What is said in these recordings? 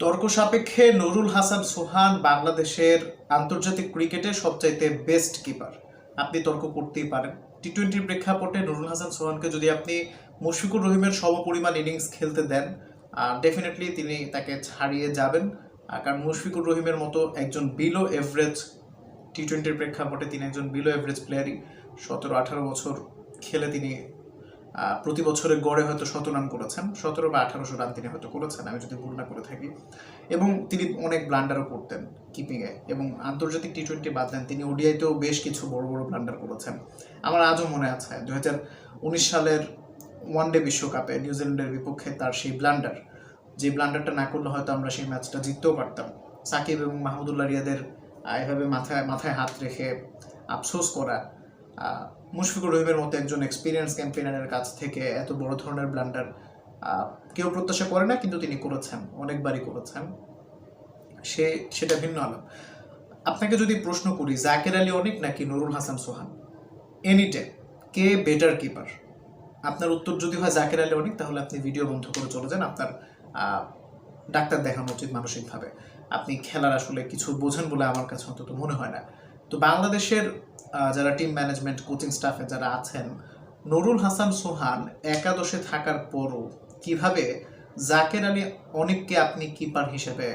তর্ক সাপেক্ষে নুরুল হাসান সোহান বাংলাদেশের আন্তর্জাতিক ক্রিকেটে সবচাইতে বেস্ট কিপার। আপনি তর্ক করতেই পারেন। টি-20 প্রেক্ষাপটে নুরুল হাসান সোহানকে যদি আপনি মুশফিকুর রহিমের সমপরিমাণ ইনিংস খেলতে দেন, ডেফিনেটলি তিনি তাকে ছাড়িয়ে যাবেন। কারণ মুশফিকুর রহিমের মতো একজন বিলো এভারেজ টি-20 প্রেক্ষাপটে তিনি একজন বিলো এভারেজ প্লেয়ারই। 17-18 বছর খেলে তিনি প্রতি বছরে গড়ে হয়তো 100 রান করেছেন, 17 বা 1800 রান তিনি হয়তো করেছেন, আমি যদি ভুল না করে থাকি। এবং তিনি অনেক ব্লান্ডারও করতেন কিপিংয়ে, এবং আন্তর্জাতিক টি-20 বাদ দেন, তিনি ওডিআইতেও বেশ কিছু বড় বড় ব্লান্ডার করেছেন। আমার আজও মনে আছে 2019 সালের ওয়ানডে বিশ্বকাপে নিউজিল্যান্ডের বিপক্ষে তার সেই ব্লান্ডার, যে ব্লান্ডারটা না করলে হয়তো আমরা সেই ম্যাচটা জিততেও পারতাম। সাকিব এবং মাহমুদুল্লাহ রিয়াদের এভাবে মাথায় হাত রেখে আফসোস করা, মুশফিকুর রহিমের মতো একজন এক্সপিরিয়েন্স ক্যাম্পেইনারের কাছ থেকে এত বড় ধরনের ব্লান্ডার কেউ প্রত্যাশা করে না, কিন্তু তিনি করেছেন, অনেকবারই করেছেন। সেটা ভিন্ন আলাপ। আপনাকে যদি প্রশ্ন করি জাকের আলী অনিক নাকি নুরুল হাসান সোহান, এনিটাইম কে বেটার কিপার, আপনার উত্তর যদি হয় জাকের আলী অনিক, তাহলে আপনি ভিডিও বন্ধ করে চলে যান। আপনার ডাক্তার দেখানো উচিত মানসিকভাবে। আপনি খেলার আসলে কিছু বোঝেন বলে আমার কাছে অন্তত মনে হয় না। তো বাংলাদেশের যারা টিম ম্যানেজমেন্ট, কোচিং স্টাফে যারা আছেন, নুরুল হাসান সোহান একাদশে থাকার পরও কিভাবে জাকের আলী অনিককে আপনি কিপার হিসেবে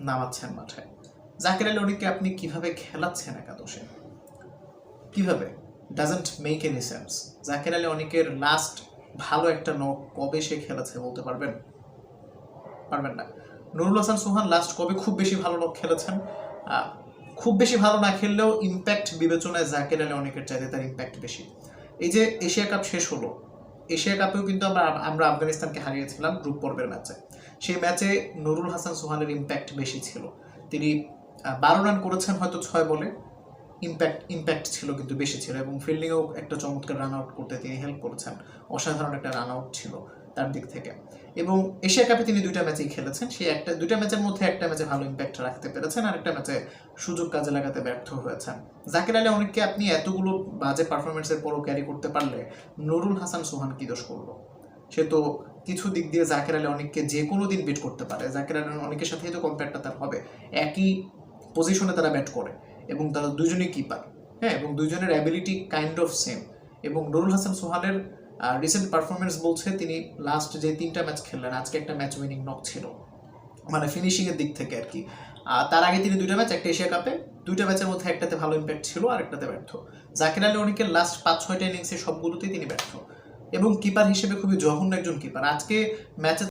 নামাচ্ছেন মাঠে, জাকের আলী অনিককে আপনি কিভাবে খেলাচ্ছেন একাদশে, কিভাবে? Doesn't make any sense. Zaker Ali অনিকের লাস্ট ভালো একটা নক কবে সে খেলেছে বলতে পারবেন? পারবেন না। নুরুল হাসান সোহান লাস্ট কবে খুব বেশি ভালো নক খেলেছেন? খুব বেশি ভালো না খেললেও ইম্প্যাক্ট বিবেচনায় জাকের আলী অনিকের চাইতে তার ইম্প্যাক্ট বেশি। এই যে এশিয়া কাপ শেষ হলো, এশিয়া কাপেও কিন্তু আমরা আফগানিস্তানকে হারিয়েছিলাম গ্রুপ পর্বের ম্যাচে। সেই ম্যাচে নুরুল হাসান সোহানের ইম্প্যাক্ট বেশি ছিল। তিনি 12 রান করেছেন হয়তো 6 বলে, ইম্প্যাক্ট ছিল কিন্তু বেশি ছিল, এবং ফিল্ডিংয়েও একটা চমৎকার রান আউট করতে তিনি হেল্প করেছেন। অসাধারণ একটা রান আউট ছিল তার দিক থেকে। এবং এশিয়া কাপে তিনি 2টা ম্যাচেই খেলেছেন, সেই 2টা ম্যাচের মধ্যে একটা ম্যাচে ভালো ইম্প্যাক্ট রাখতে পেরেছেন, আর একটা ম্যাচে সুযোগ কাজে লাগাতে ব্যর্থ হয়েছেন। জাকের আলী অনিককে আপনি এতগুলো বাজে পারফরমেন্সের পরও ক্যারি করতে পারলে নুরুল হাসান সোহান কি দোষ করলো? সে তো কিছু দিক দিয়ে জাকের আলী অনিককে যে কোনো দিন বিট করতে পারে। জাকের আলী অনিকের সাথেই তো কম্পেয়ারটা তার হবে। একই পজিশনে তারা ব্যাট করে এবং তারা দুজনেই কিপার, হ্যাঁ, এবং দুজনের অ্যাবিলিটি কাইন্ড অফ সেম। এবং নুরুল হাসান সোহানের রিসেন্ট পারফরমেন্স বলছে তিনি লাস্ট যে 3টা ম্যাচ খেললেন, আজকে একটা ম্যাচ উইনিং নক ছিল, মানে ফিনিশিংয়ের দিক থেকে আর কি। তার আগে তিনি 2টা ম্যাচ, একটা এশিয়া কাপে, 2টা ম্যাচের মধ্যে একটাতে ভালো ইম্প্যাক্ট ছিল আর একটাতে ব্যর্থ। জাকের আলী অনিকের লাস্ট 5-6টা ইনিংসে সবগুলোতেই তিনি ব্যর্থ, এবং কিপার হিসেবে খুবই জঘন্য একজন কিপার। আজকে ম্যাচে